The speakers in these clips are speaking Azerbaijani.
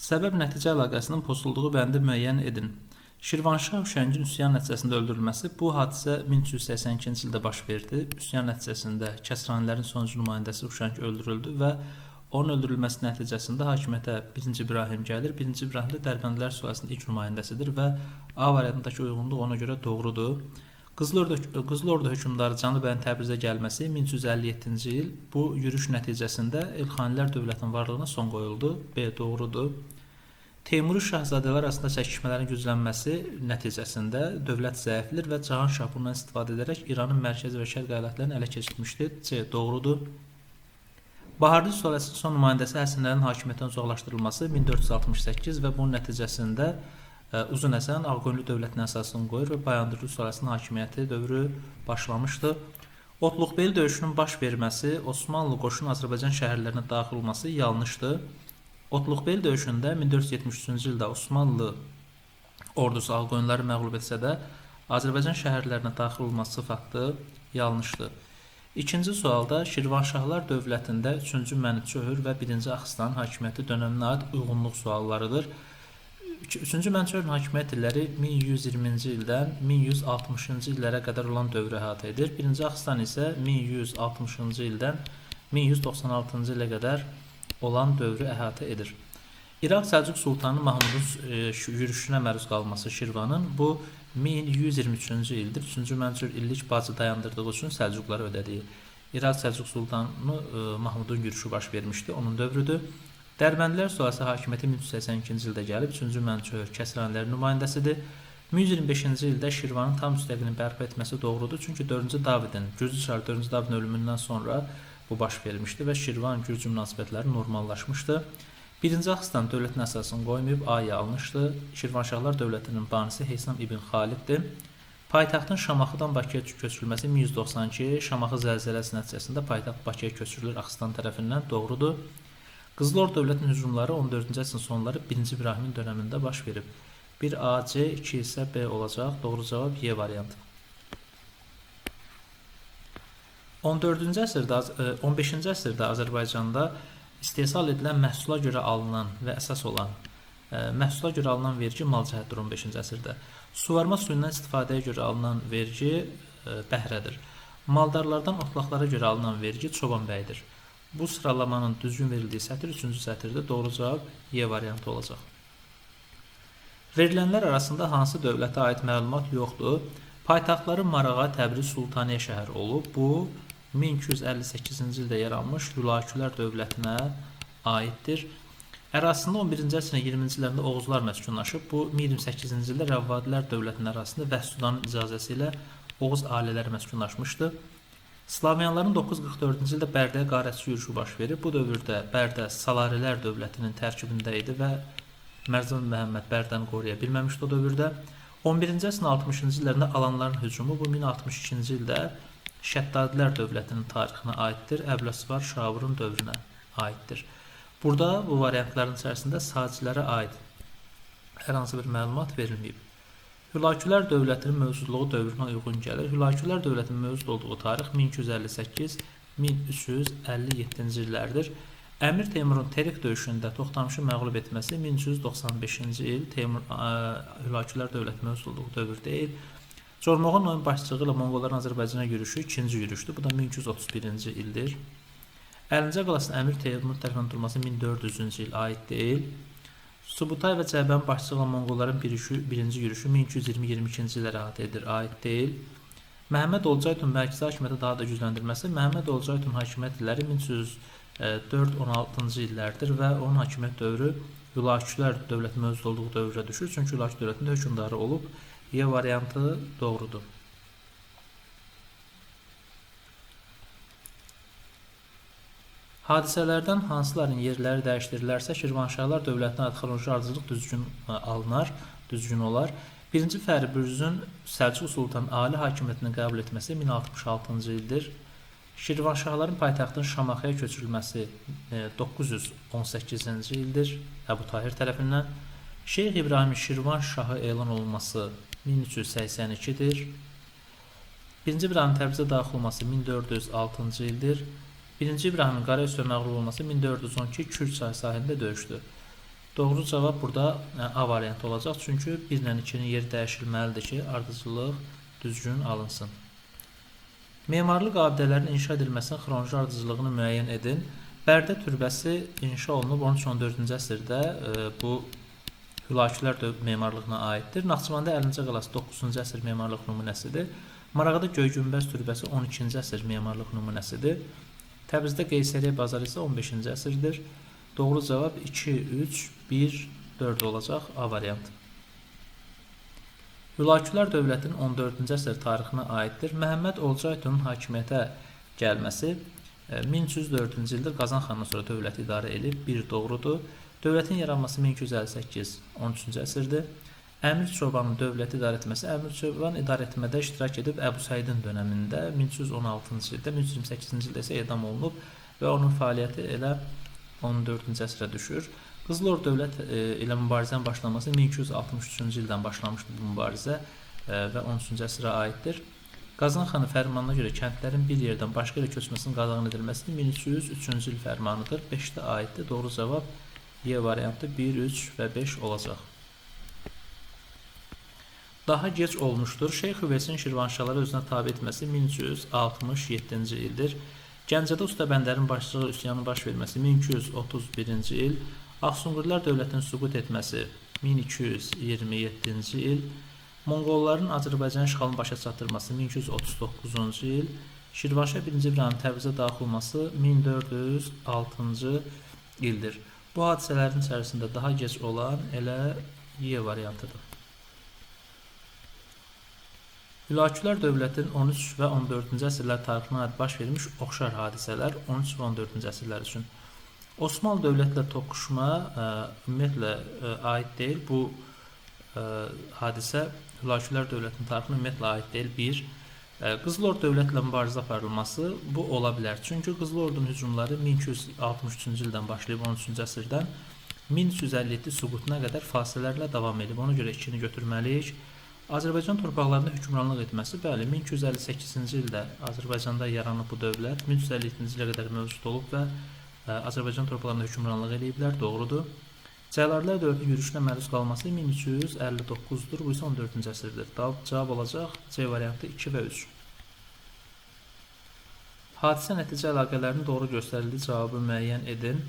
Səbəb-nəticə əlaqəsinin pozulduğu bəndi müəyyən edin. Şirvanşah Huşəngin üsyan nəticəsində öldürülməsi. Bu hadisə 1382-ci ildə baş verdi. Üsyan nəticəsində Kəsranilərin sonuncu nümayəndəsi Huşəng öldürüldü və onun öldürülməsi nəticəsində hakimiyyətə 1-ci İbrahim gəlir. 1-ci İbrahim də Dərbəndilər sülaləsinin ilk nümayəndəsidir və A variantındakı uyğunluq ona görə doğrudur. Qızıl Ordu hökmdarı Canı bəyin Təbrizə gəlməsi 1357-ci il. Bu yürüyüş nəticəsində Elxanilər dövlətinin varlığına son qoyuldu. B doğrudur. Teymuri şahzadələr arasında çəkişmələrin güclənməsi nəticəsində dövlət zəiflir və Cahanşah bundan istifadə edərək İranın mərkəzi və şərq əyalətlərini ələ keçirmişdir. C doğrudur. Baharlı sülaləsinin son nümayəndəsi Həsənlərin hakimiyyətdən uzaqlaşdırılması 1468 və bunun nəticəsində Uzun Həsən Ağqoyunlu dövlətinə əsasını qoyur və Bayandırlı sülaləsinin hakimiyyəti dövrü başlamışdı. Otluqbeyli döyüşünün baş verməsi, Osmanlı qoşun Azərbaycan şəhərlərinə daxil olması yanlışdır. Otluqbeyli döyüşündə 1473-cü ildə Osmanlı ordusu Ağqoyunluları məğlub etsə də Azərbaycan şəhərlərinə daxil olması faktı yanlışdır. İkinci sualda Şirvanşahlar dövlətində 3-cü Mənüçöhür və 1-ci Axistan hakimiyyəti dönəminə aid uyğunluq suallarıdır. 3-cü Mənüçöhürün hakimiyyət illəri 1120-ci ildən 1160-cı illərə qədər olan dövrü əhatə edir. 1-ci Axistan isə 1160-cı ildən 1196-cı ilə qədər olan dövrü əhatə edir. İraq Səlcuq Sultanı Mahmudun yürüşünə məruz qalması Şirvanın bu 1123-cü ildir. 3-cü Mənüçöhür illik bacı dayandırdığı üçün Səlcuqlara ödədiyi. İraq Səlcuq Sultanı Mahmudun yürüşü baş vermişdi, onun dövrüdür. Dərbəndilər sülaləsi hakimiyyəti 1382-ci ildə gəlib, 3-cü Mənüçöhür Kəsranilərin nümayəndəsidir. 1125-ci ildə Şirvanın tam müstəqilini bərpa etməsi doğrudur, çünki 4-cü Davidin, Gürcü çarı 4-cü Davidin ölümündən sonra bu baş vermişdi və Şirvan-Gürcü münasibətləri normallaşmışdı. 1-ci Axistan dövlətin əsasını qoymayıb, A yanlışdır. Şirvanşahlar dövlətinin banisi Heysam İbn Xaliddir. Paytaxtın Şamaxıdan Bakıya köçürülməsi 1192, Şamaxı zəlzələsi nəticəsində paytaxt Bakıya köçürülür Axistan tərəfindən, doğrudur. Qızıl Ordu dövlətinin hücumları 14-cü əsrin sonları 1-ci İbrahimin dönəmində baş verib. 1 A, C, 2 isə B olacaq. Doğru cavab Y variantı. 15-ci əsrdə Azərbaycanda istehsal edilən məhsula görə alınan və əsas olan məhsula görə alınan vergi mal cəhətdir 15-ci əsrdə. Suvarma suyundan istifadəyə görə alınan vergi bəhrədir. Maldarlardan otlaqlara görə alınan vergi çoban bəyidir. Bu sıralamanın düzgün verildiyi sətir 3-cü sətirdə, doğru cavab Y variantı olacaq. Verilənlər arasında hansı dövlətə aid məlumat yoxdur? Paytaxtları Marağa, Təbriz, Sultaniyə şəhər olub. Bu 1258-ci ildə yaranmış Hülakülər dövlətinə aiddir. Ərazisində 11-ci əsrin 20-ci illərində Oğuzlar məskunlaşıb. Bu 28-ci ildə Rəvvadilər dövlətinin ərazisində Vəhsudanın icazəsi ilə Oğuz ailələri məskunlaşmışdı. Slavyanların 944-cü ildə Bərdəyə qarətçi yürüşü baş verib. Bu dövrdə Bərdə Salarilər dövlətinin tərkibində idi və Mərzəm Məhəmməd Bərdəni qoruya bilməmişdi o dövrdə. 11-ci əsrin 60-cı illərində Alanların hücumu bu 1062-ci ildə Şəddadilər dövlətinin tarixinə aiddir. Əbləsvar Şavurun dövrünə aiddir. Burada bu variantların içərisində Sacilərə aid hər hansı bir məlumat verilməyib. Hülakülər dövlətinin mövcudluğu dövrünə uyğun gəlir. Hülakülər dövlətinin mövcud olduğu tarix 1258-1357-ci illərdir. Əmir Teymurun Terik döyüşündə Toxtamışı məğlub etməsi 1395-ci il. Hülakülər dövləti mövcud olduğu dövr deyil. Cormoğun başçılığı ilə Monqolların Azərbaycana yürüşü 2-ci yürüşdür. Bu da 1231-ci ildir. Əlincə qalasının Əmir Teymur tərəfindən durması 1400-cü il aid deyil. Subutay və Cəbənin başçılığı ilə Monqolların birinci yürüşü 1220-22-ci illərə əhatə edir, aid deyil. Məhəmməd Olcaytun mərkəzi hakimiyyəti daha da gücləndirməsi Məhəmməd Olcaytun hakimiyyət illəri 1304-16-cı illərdir və onun hakimiyyət dövrü Hülakülər dövləti mövcud olduğu dövrə düşür. Çünki Hülakü dövlətində hökmdarı olub. Y variantı doğrudur. Hadisələrdən hansıların yerləri dəyişdirilərsə Şirvanşahlar dövlətinə aid xronoloji ardıcıllıq düzgün olar. 1-ci Fəribürzün Səlcuq Sultanın ali hakimiyyətini qəbul etməsi 1066-cı ildir. Şirvanşahların paytaxtın Şamaxıya köçürülməsi 918-ci ildir Əbu Tahir tərəfindən. Şeyx İbrahimin Şirvan şahı elan olunması 1382-dir. 1-ci İbrahimin Təbrizə daxil olması 1406-cı ildir. 1-ci İbrahimin Qarayüzə məğlub olması 1412 Kür çayı sahilində döyüşdü. Doğru cavab burada A variantı olacaq. Çünki 1 ilə 2-nin yeri dəyişilməlidir ki, ardıcıllıq düzgün alınsın. Memarlıq abidələrinin inşa edilməsinin xronoloji ardıcıllığını müəyyən edin. Bərdə türbəsi inşa olunub 13-14-cü əsrdə bu Hülakülər memarlığına aiddir. Naxçıvanda Əlincə qalası 9-cu əsr memarlıq nümunəsidir. Marağada Göygünbəz türbəsi 12-ci əsr memarlıq nümunəsidir. Təbrizdə Qeysəriyyə bazarı isə 15-ci əsrdir. Doğru cavab 2, 3, 1, 4 olacaq A variantı. Hülakülər dövlətinin 14-cü əsr tarixinə aiddir. Məhəmməd Olcaytunun hakimiyyətə gəlməsi 1304-cü ildir. Qazan xandan sonra dövləti idarə edib. 1 doğrudur. Dövlətin yaranması 1258 13-cü əsrdir. Əmir Çobanın dövləti idarə etməsi Əmir Çoban idarə etmədə iştirak edib Əbu Səidin dövründə 1316-cı ildə, 1328-ci ildə isə edam olunub və onun fəaliyyəti elə 14-cü əsrə düşür. Qızıl Ordu dövlət ilə mübarizənin başlaması 1263-cü ildən başlamışdı bu mübarizə və 13-cü əsrə aiddir. Qazan xanın fərmanına görə kəndlərin bir yerdən başqa yerə köçməsinin qadağan edilməsi 1303-cü il fərmanıdır. 5-də aiddir. Doğru cavab Y variantı 1, 3 və 5 olacaq. Daha gec olmuşdur. Şeyx Hüveysin Şirvanşahları özünə tabi etməsi 1367-ci ildir. Gəncədə Ustabəndərin başçılığı üsyanın baş verməsi 1231-ci il. Ağsunqurlar dövlətinin süqut etməsi 1227-ci il. Monqolların Azərbaycan işğalının başa çatdırması 1239-cu il. Şirvanşah 1-ci İbrahim Təbrizə daxil olması 1406-cı ildir. Bu hadisələrin içərisində daha gec olan elə Y variantıdır. Hülakülər dövlətin 13 və 14-cü əsrlər tarixinə aid baş vermiş oxşar hadisələr 13 və 14-cü əsrlər üçün. Osmanlı dövlətlə toqquşma ümumiyyətlə aid deyil. Bu hadisə Hülakülər dövlətinin tarixinə ümumiyyətlə aid deyil. 1. Qızıl Ordu dövlətlə mübarizə aparılması bu ola bilər. Çünki Qızıl Ordunun hücumları 1263-cü ildən başlayıb 13-cü əsrdən 1357 süqutuna qədər fasilələrlə davam edib. Ona görə 2-ni götürməliyik. Azərbaycan torpaqlarında hökmranlıq etməsi, bəli, 1258-ci ildə Azərbaycanda yaranıb bu dövlət, 1357-ci ilə qədər mövcud olub və Azərbaycan torpaqlarında hökmranlıq ediblər, doğrudur. Cəlalilər dövlətinin yürüşünə məruz qalması 1359-dur, bu isə 14-cü əsrdir. Cavab olacaq C variantı 2 və 3. Hadisə nəticə əlaqələrini doğru göstərildiyi cavabı müəyyən edin.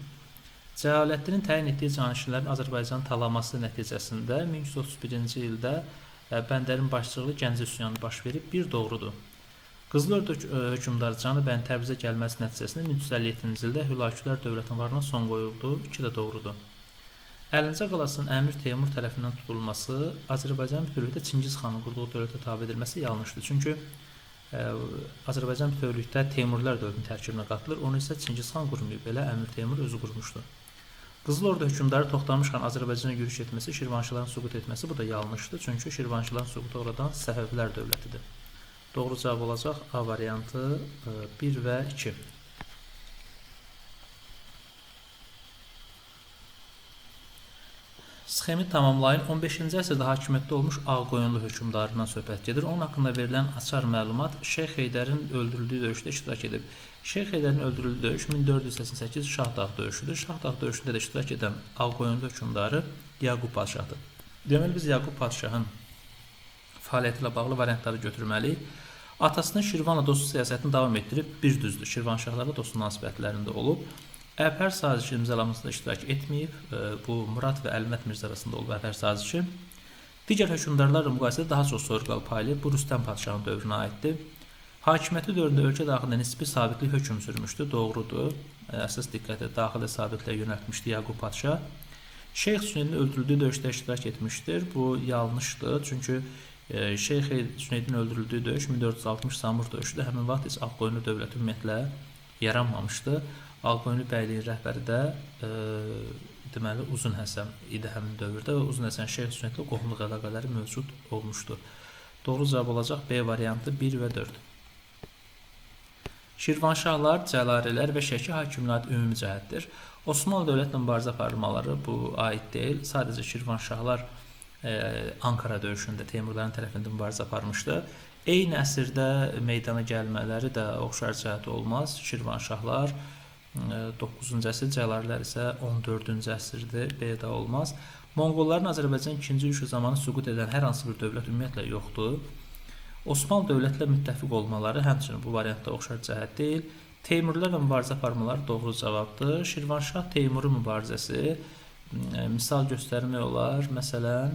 Cəlaləddinin təyin etdiyi canişinlərin Azərbaycan talaması nəticəsində 1331-ci ildə Bəndərin başçılığı Gəncə üsyanı baş verib, 1 doğrudur. Qızıl Ordu hökmdarı Canı bəyin Təbrizə gəlməsi nəticəsində 1357-ci ildə Hülakülər dövlətinin varlığına son qoyuldu, 2 də doğrudur. Əlincə qalasının Əmir Teymur tərəfindən tutulması Azərbaycan bütövlükdə Çingiz xanın qurduğu dövlətə tabe edilməsi yanlışdır. Çünki Azərbaycan bütövlükdə Teymurlar dövlətinin tərkibinə qatılır, onu isə Çingiz xan qurmayıb, elə Əmir Teymur özü qurmuşdu. Qızıl Ordu hökmdarı Toxtamış xan Azərbaycana yürüş etməsi, Şirvanşahların süqut etməsi bu da yanlışdır. Çünki Şirvanşahların süqutu oradan Səfəvilər dövlətidir. Doğru cavab olacaq A variantı 1 və 2. Sxemi tamamlayın. 15-ci əsrdə hakimiyyətdə olmuş Ağqoyunlu hökmdarından söhbət gedir. Onun haqqında verilən açar məlumat Şeyx Heydərin öldürüldüyü döyüşdə iştirak edib. Şeyx Heydərin öldürüldüyü döyüş 1488 Şahdağ döyüşüdür. Şahdağ döyüşündə də iştirak edən Ağqoyunlu hökmdarı Yaqub Padşahdır. Deməli biz Yaqub Padşahın fəaliyyəti ilə bağlı variantları götürməliyik. Atasının Şirvanla dostluq siyasətini davam etdirib, bir düzdür, Şirvanşahlarla dostluq münasibətlərində olub. Əpər sazişi imzalamasında iştirak etməyib, bu Murad və Əlmət Mirzə arasında olub Əpər sazişi. Digər hökmdarlarla müqayisədə daha çox soyurqal paylayıb, bu Rüstəm Padşahın dövrünə aiddir. Hakimiyyəti dövründə ölkə daxilində nisbi sabitlik hökm sürmüşdü, doğrudur. Əsas diqqəti daxildə sabitliyə yönəltmişdi Yaqub Padşah. Şeyx Hüseynin öldürüldüyü döyüşdə iştirak etmişdir, bu yanlışdır, çünki Şeyx Hüseynin öldürüldüyü döyüş 1460 Samur döyüşüdür. Həmin vaxt heç Ağqoyunlu dövləti ümumiyyətlə yaranmamışdı. Ağqoyunlu bəyliyin rəhbəri də deməli Uzun Həsən idi həmin dövrdə və Uzun Həsən Şeyx Hüseynlə qohumluq əlaqələri mövcud olmuşdu. Doğru cavab olacaq B variantı 1 və 4. Şirvanşahlar, Cəlalilər və Şəki hakimləri ümumi cəhətdir. Osmanlı dövlətlə mübarizə aparmaları bu aid deyil. Sadəcə Şirvanşahlar Ankara döyüşündə Teymurların tərəfində mübarizə aparmışdı. Eyni əsrdə meydana gəlmələri də oxşar cəhəti olmaz. Şirvanşahlar 9-cu əsr, Cəlalilər isə 14-cü əsrdir. B də olmaz. Monqolların Azərbaycan 2-ci yürüşü zamanı süqut edən hər hansı bir dövlət ümumiyyətlə yoxdur. Osmanlı dövlətlə müttəfiq olmaları həmçinin bu variantda oxşar cəhət deyil. Teymurilərlə mübarizə aparmaları doğru cavabdır. Şirvanşah Teymuri mübarizəsi misal göstərmək olar. Məsələn,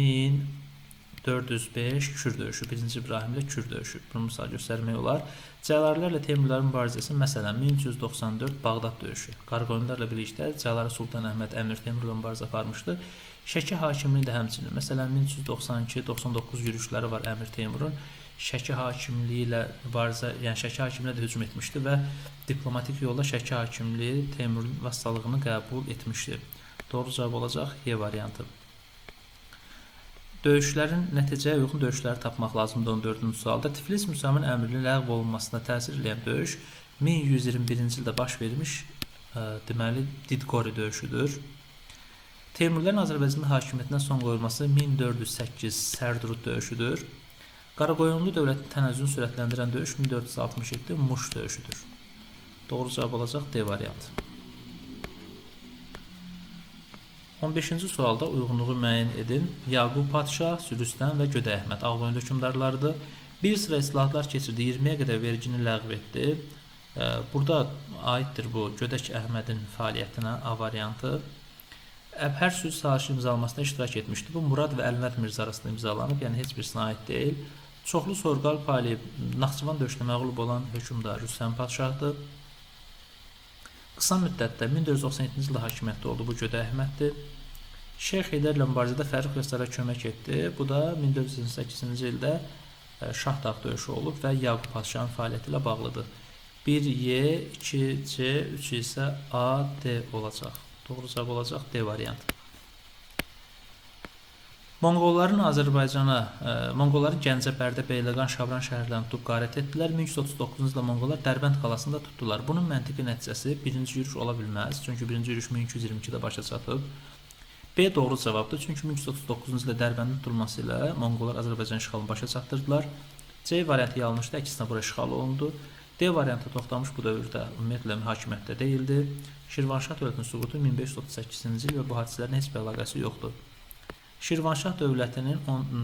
1405 Kür döyüşü, 1-ci İbrahimlə Kür döyüşü. Bunu misal göstərmək olar. Cəlalilərlə Teymurilərin mübarizəsi, məsələn, 1394 Bağdad döyüşü. Qaraqoyunlularla birlikdə Cəlaliri Sultan Əhməd Əmir Teymurla mübarizə aparmışdı. Şəki hakimliyi də həmçinin, məsələn, 1392-99 yürüşləri var Əmir Teymurun. Şəki hakimliyi ilə mübarizə, yəni Şəki hakimliyə də hücum etmişdi və diplomatik yolla Şəki hakimliyi Teymurun vassalığını qəbul etmişdi. Doğru cavab olacaq Y variantı. Döyüşlərin nəticəyə uyğun döyüşləri tapmaq lazımdır 14-cü sualda. Tiflis Müsəlman əmrinin ləğv olunmasına təsir edən döyüş 1121-ci ildə baş vermiş, deməli Didqori döyüşüdür. Teymurilərin Azərbaycanda hakimiyyətinə son qoyulması 1408 Sərdurud döyüşüdür. Qaraqoyunlu dövlətin tənəzzülünü sürətləndirən döyüş 1467 Muş döyüşüdür. Doğru cavab olacaq D variantı. 15-ci sualda uyğunluğu müəyyən edin. Yaqub Padşah, Sürüstən və Gödə Əhməd Ağqoyunlu hökmdarlarıdır. Bir sıra islahatlar keçirdi, 20-yə qədər vergini ləğv etdi. Burada aiddir bu Gödək Əhmədin fəaliyyətinə A variantı. Əbhər sülh sazişi imzalamasında iştirak etmişdi. Bu Murad və Əlmət Mirzə arasında imzalanıb, yəni heç birisinə aid deyil. Çoxlu Sorqal Pali Naxçıvan döyüşündə məğlub olan hökmdar Rüstəm Padşahdır. Qısa müddətdə 1497-ci ildə hakimiyyətdə oldu bu Gödə Əhməddir. Şeyx Heydərlə mübarizədə Fərrux Yasara kömək etdi. Bu da 1488-ci ildə Şahdağ döyüşü olub və Yaqub Padşahın fəaliyyəti ilə bağlıdır. 1Y, 2C, 3 isə A, D olacaq. Doğru cavab olacaq D variantı. Monqolların Gəncə, Bərdə, Beyləqan, Şabran şəhərlərini tutub qarət etdilər. 1339-cu ildə Monqollar Dərbənd qalasında tutdular. Bunun məntiqi nəticəsi birinci yürüş ola bilməz. Çünki birinci yürüş 1222-də başa çatıb. B doğru cavabdır. Çünki 1339-cu ildə Dərbəndin tutulması ilə Monqollar Azərbaycan işğalını başa çatdırdılar. C variantı yanlışdır. Əksinə bura işğal olundu. D variantı Toxtamış bu dövrdə ümumiyyətlə hakimiyyətdə deyildi. Şirvanşah dövlətinin süqutu 1538-ci il və bu hadisələrin heç bir əlaqəsi yoxdur. Şirvanşah dövlətinin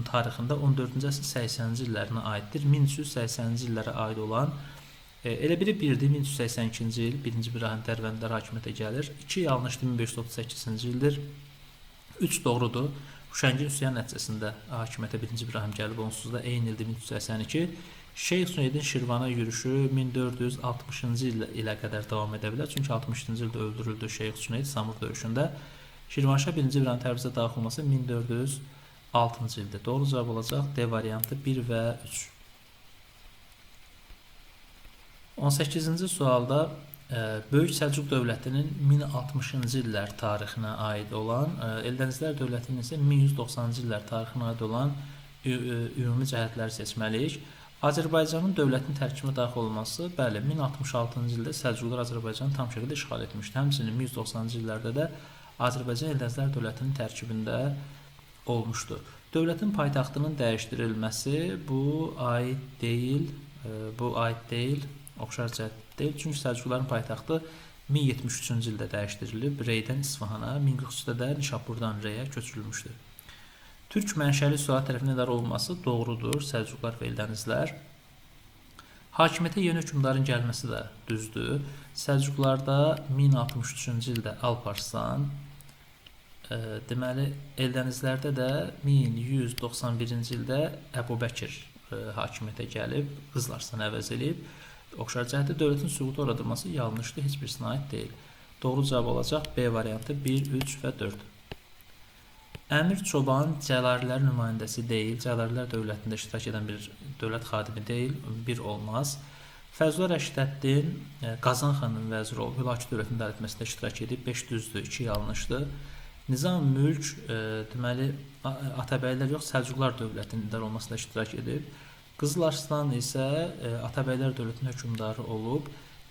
tarixində 14-cü əsr 80-ci illərinə aiddir. 1380-ci illərə aid olan, elə biri 1-dir, 1382-ci il 1-ci İbrahim Dərbəndlər hakimiyyətə gəlir. 2 yanlışdır, 1538-ci ildir. 3 doğrudur. Huşəngin üsyan nəticəsində hakimiyyətə 1-ci İbrahim gəlib, onsuz da eyni ildir 1382. Şeyx Hüseydin Şirvana yürüşü 1460-cı ilə qədər davam edə bilər. Çünki 60-cı ildə öldürüldü Şeyx Hüseyd Samur döyüşündə. Şirvanşah 1-ci İbrahim Təbrizə daxil olması 1406-cı ildə. Doğru cavab olacaq D variantı 1 və 3. 18-ci sualda Böyük Səlcuq dövlətinin 1060-cı illər tarixinə aid olan, Eldənizlər dövlətinin isə 1190-cı illər tarixinə aid olan ümumi cəhətləri seçməliyik. Azərbaycanın dövlətin tərkibinə daxil olması, bəli, 1066-cı ildə Səlcuqlar Azərbaycanı tam şəkildə işğal etmişdi. Həmçinin 1190-cı illərdə də Azərbaycan Eldənizlər dövlətinin tərkibində olmuşdu. Dövlətin paytaxtının dəyişdirilməsi bu aid deyil, oxşar cəhət deyil. Çünki Səlcuqların paytaxtı 1073-cü ildə dəyişdirilib, Reydən İsfahana, 1043-də də Nişapurdan Reyə köçürülmüşdür. Türk mənşəli sülalə tərəfindən idarə olunması doğrudur, Səlcuqlar və Eldənizlər. Hakimiyyətə yeni hökmdarın gəlməsi də düzdür. Səlcuqlarda 1063-cü ildə Alparslan, deməli Eldənizlərdə də 1191-ci ildə Əbubəkir hakimiyyətə gəlib, Qızlarslan əvəz edib. Oxşar cəhətdə dövlətin süqutu uğradılması yanlışdır, heç birisine aid deyil. Doğru cavab olacaq B variantı 1, 3 və 4. Əmir Çoban Cəlalilər nümayəndəsi deyil, Cəlalilər dövlətində iştirak edən bir dövlət xadimi deyil, 1 olmaz. Fəzlur Rəşidəddin Qazan xanın vəziri olub, Hülaki dövlətinin idarə etməsində iştirak edib, 5 düzdür, 2 yanlışdır. Nizam Mülk, deməli, Atabəylər yox, Səlcuqlar dövlətinin idarə olmasında iştirak edib. Qızıl Arslan isə Atabəylər dövlətinin hökmdarı olub.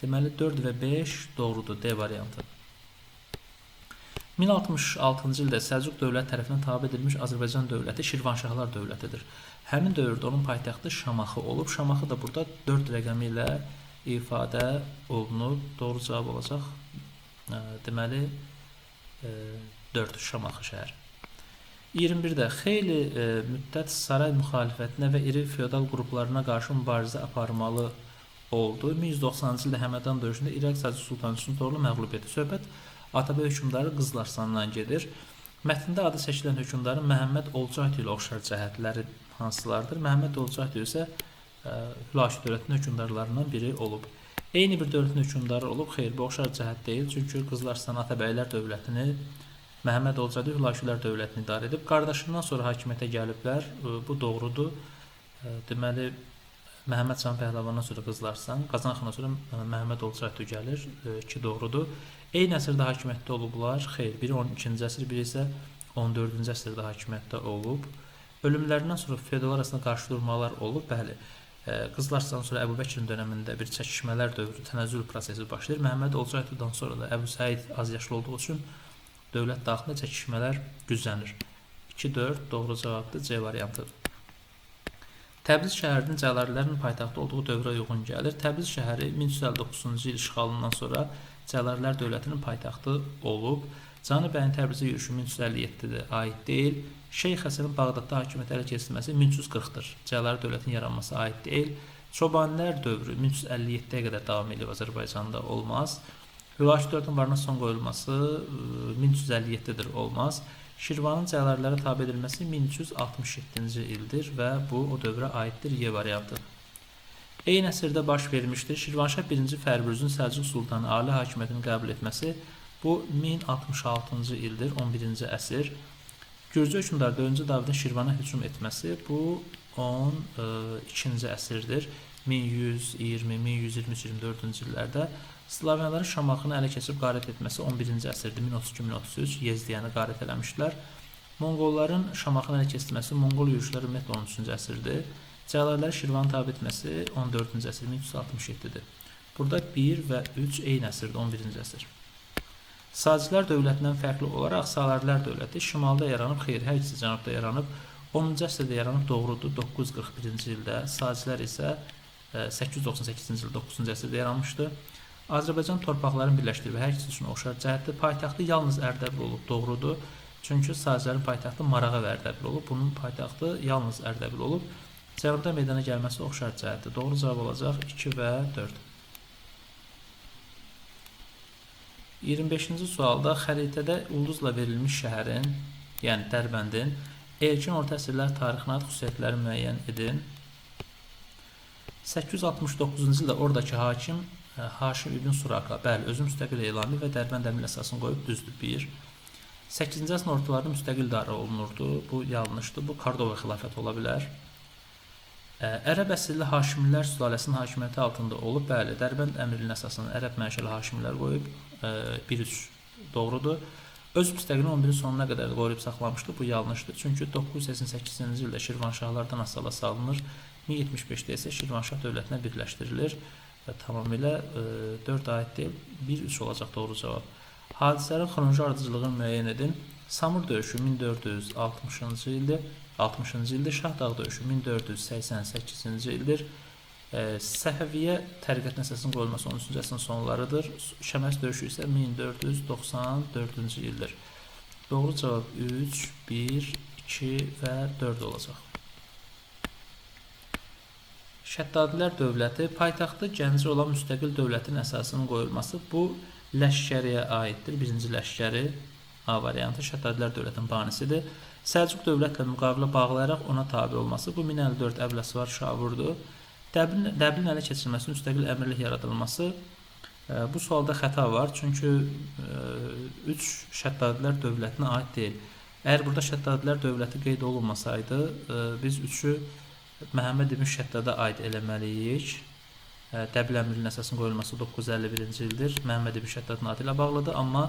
Deməli 4 və 5 doğrudur, D variantı. 1066-cı ildə Səlcuq dövləti tərəfindən tabe edilmiş Azərbaycan dövləti Şirvanşahlar dövlətidir. Həmin dövrdə onun paytaxtı Şamaxı olub. Şamaxı da burada 4 rəqəmi ilə ifadə olunub. Doğru cavab olacaq deməli 4 Şamaxı şəhəri. 21-də xeyli müddət saray müxalifətinə və iri feodal qruplarına qarşı mübarizə aparmalı oldu. 1190-cı ildə Həmədan döyüşündə İraq Səlcuq Sultanı Hüsnütorlu məğlub etdi. Söhbət Atabəy hökmdarı Qızlarsandan gedir. Mətndə adı seçilən hökmdarın Məhəmməd Olcaytı ilə oxşar cəhətləri hansılardır? Məhəmməd Olcaytı isə Hülaşi dövlətinin hökmdarlarından biri olub. Eyni bir dövlətin hökmdarı olub, xeyr, bu oxşar cəhət deyil. Çünki Qızlarstan Atabəylər dövlətini, Məhəmməd Olcaytı Hülaşilər dövlətini idarə edib. Qardaşından sonra hakimiyyətə gəliblər, bu doğrudur. Deməli, Məhəmməd Can Pəhləvandan sonra Qızlarstan, Qazan xandan sonra Məhəmməd Olcaytı gəlir ki, doğrudur. Eyni əsrdə hakimiyyətdə olublar, xeyr, biri 12-ci əsr, biri isə 14-cü əsrdə hakimiyyətdə olub. Ölümlərindən sonra feodal arasında qarşı durmalar olub, bəli. Qızlarstan sonra Əbu Bəkirin dönəmində bir çəkişmələr dövrü, tənəzzül prosesi başlayır. Məhəmməd Olcaytıdan sonra da Əbu Səid az yaşlı olduğu üçün dövlət daxilində çəkişmələr güclənir. 2-4 doğru cavabdır, C variantı. Təbriz şəhərinin Cəlalilərin paytaxtı olduğu dövrə uyğun gəlir. Təbriz şəhəri 1359-cu il işğalından sonra Cəlalilər dövlətinin paytaxtı olub. Cani bəyin Təbrizə yürüşü 1357-də aid deyil. Şeyx Həsənin Bağdadda hakimiyyəti ələ keçirilməsi 1340-dır. Cəlali dövlətin yaranması aid deyil. Çobanilər dövrü 1357-yə qədər davam edib Azərbaycanda olmaz. Hülaşi dövlətin varına son qoyulması 1357-dir, olmaz. Şirvanın Cəlalilərə tabe edilməsi 1367-ci ildir və bu o dövrə aiddir, Y variantı. Eyni əsrdə baş vermişdir. Şirvanşah 1-ci Fərruzun Səlcuq Sultanı ali hakimiyyətini qəbul etməsi bu 1066-cı ildir, 11-ci əsr. Gürcü hökmdarı 4-cü Davidin Şirvana hücum etməsi bu 12-ci əsrdir. 1120-1123-24-cü illərdə Slavyanların Şamaxını ələ keçirib qarət etməsi 11-ci əsrdir. 1032-1033 Yezdiyəni qarət eləmişdilər. Monqolların Şamaxını ələ keçirməsi Monqol yürüşləri ümumiyyətlə 13-cü əsrdir. Cəlalilər Şirvanı tabe etməsi 14-cü əsr 1367-dir. Burada 1 və 3 eyni əsrdir, 11-ci əsr. Sacilər dövlətindən fərqli olaraq Salarilər dövləti şimalda yaranıb, xeyr, hər ikisi cənubda yaranıb. 10-cu əsrdə yaranıb, doğrudur, 941-ci ildə. Sacilər isə 898-ci ildə 9-cu əsrdə yaranmışdı. Azərbaycan torpaqlarını birləşdirib, hər ikisi üçün oxşar cəhətdir. Paytaxtı yalnız Ərdəbil olub, doğrudur. Çünki Saclərin paytaxtı Marağa və Ərdəbil olub. Bunun paytaxtı yalnız Ərdəbil olub. Cənubda meydana gəlməsi oxşar cəhətdir. Doğru cavab olacaq 2 və 4. 25-ci sualda xəritədə ulduzla verilmiş şəhərin, yəni Dərbəndin, erkin orta əsrlər tarixinə aid xüsusiyyətləri müəyyən edin. 869-cu ildə oradakı hakim Haşim İbn Suraka, bəli, özü müstəqil elan və Dərbənd əmir əsasını qoyub, düzdür, 1. 8-ci əsrin ortalarında müstəqil idarə olunurdu, bu yanlışdır, bu Kordova xilafəti ola bilər. Ərəb əsilli Haşimlər sülaləsinin hakimiyyəti altında olub, bəli, Dərbənd əmrinin əsasını Ərəb mənşəli Haşimlər qoyub, 1-3 doğrudur. Öz müstəqilini 11-in sonuna qədər qoruyub saxlamışdı, bu yanlışdır. Çünki 988-ci ildə Şirvanşahlardan asala salınır, 1075-də isə Şirvanşah dövlətinə birləşdirilir və tamamilə 4 aid deyil, 1-3 olacaq doğru cavab. Hadisələrin xronoloji ardıcılığını müəyyən edin. Samur döyüşü 1460-cı ildir, 60-cı ildir, Şahdağ döyüşü 1488-ci ildir. Səfəviyyə təriqətin əsasının qoyulması 13-cü əsrin sonlarıdır. Şəməs döyüşü isə 1494-cü ildir. Doğru cavab 3, 1, 2 və 4 olacaq. Şəddadilər dövləti paytaxtı Gəncə olan müstəqil dövlətin əsasının qoyulması bu Ləşkəriyə aiddir. 1-ci Ləşkəri A variantı Şəddadilər dövlətinin banisidir. Səlcuq dövlətlə müqavilə bağlayaraq ona tabe olması bu 1054 Əbləsvar Şavurdur. Dəblin ələ keçirilməsi, müstəqil əmirlik yaradılması. Bu sualda xəta var, çünki 3 Şəddadilər dövlətinə aid deyil. Əgər burada Şəddadilər dövləti qeyd olunmasaydı, biz 3-ü Məhəmməd ibn Şəddada aid eləməliyik. Dəbil əmrinin əsasının qoyulması 951-ci ildir. Məhəmməd ibn Şəddadın adı ilə bağlıdır, amma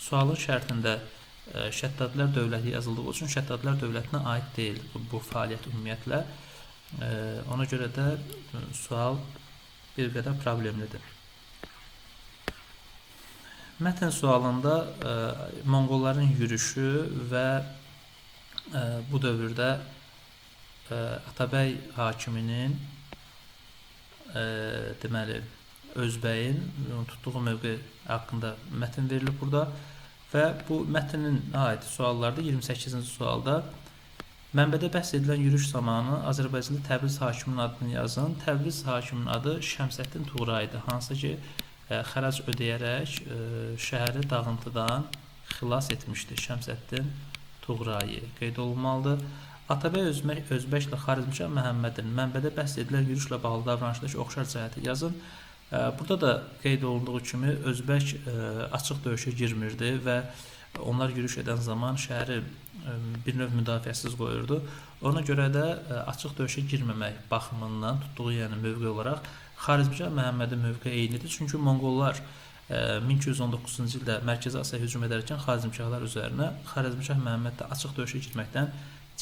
sualın şərtində Şəddadilər dövləti yazıldığı üçün Şəddadilər dövlətinə aid deyil bu fəaliyyət ümumiyyətlə. Ona görə də sual bir qədər problemlidir. Mətn sualında Monqolların yürüşü və bu dövrdə Atabəy hakiminin deməli Özbəyin tutduğu mövqe haqqında mətn verilib burada və bu mətnin aid suallarda 28-ci sualda mənbədə bəhs edilən yürüyüş zamanı Azərbaycanda Təbriz hakiminin adını yazın. Təbriz hakiminin adı Şəmsəddin Tuğra idi, hansı ki xərac ödəyərək şəhəri dağıntıdan xilas etmişdi. Şəmsəddin Tuğrayı qeyd olunmalıdır. Atabəy Özbəklə Xarızmşah Məhəmmədin mənbədə bəhs edilən yürüyüşlə bağlı davranışdakı oxşar cəhəti yazın. Burada da qeyd olunduğu kimi Özbək açıq döyüşə girmirdi və onlar yürüyüş edən zaman şəhəri bir növ müdafiəsiz qoyurdu. Ona görə də açıq döyüşə girməmək baxımından tutduğu mövqe olaraq Xarızmşah Məhəmmədin mövqe eynidir. Çünki Monqollar 1219-cu ildə Mərkəzi Asiyaya hücum edərkən Xarızmşahlar üzərinə Xarızmşah Məhəmməd də açıq döyüşə girməkdən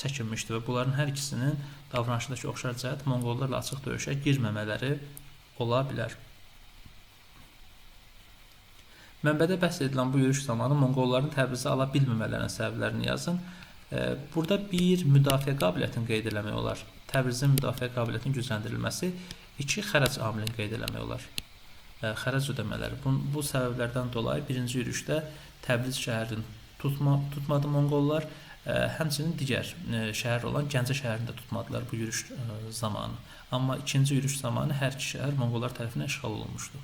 çəkinmişdi və bunların hər ikisinin davranışdakı oxşar cəhət Monqollarla açıq döyüşə girməmələri ola bilər. Mənbədə bəhs edilən bu yürüyüş zamanı Monqolların Təbrizi ala bilməmələrinin səbəblərini yazın. Burada bir müdafiə qabiliyyətini qeyd eləmək olar. Təbrizin müdafiə qabiliyyətinin gücləndirilməsi, 2 xərac amilini qeyd eləmək olar. Xərac ödəmələri. Bu səbəblərdən dolayı birinci yürüyüşdə Təbriz şəhərini tutmadı Monqollar, həmçinin digər şəhər olan Gəncə şəhərini də tutmadılar bu yürüyüş zamanı. Amma ikinci yürüyüş zamanı hər iki şəhər Monqollar tərəfindən işğal olunmuşdu.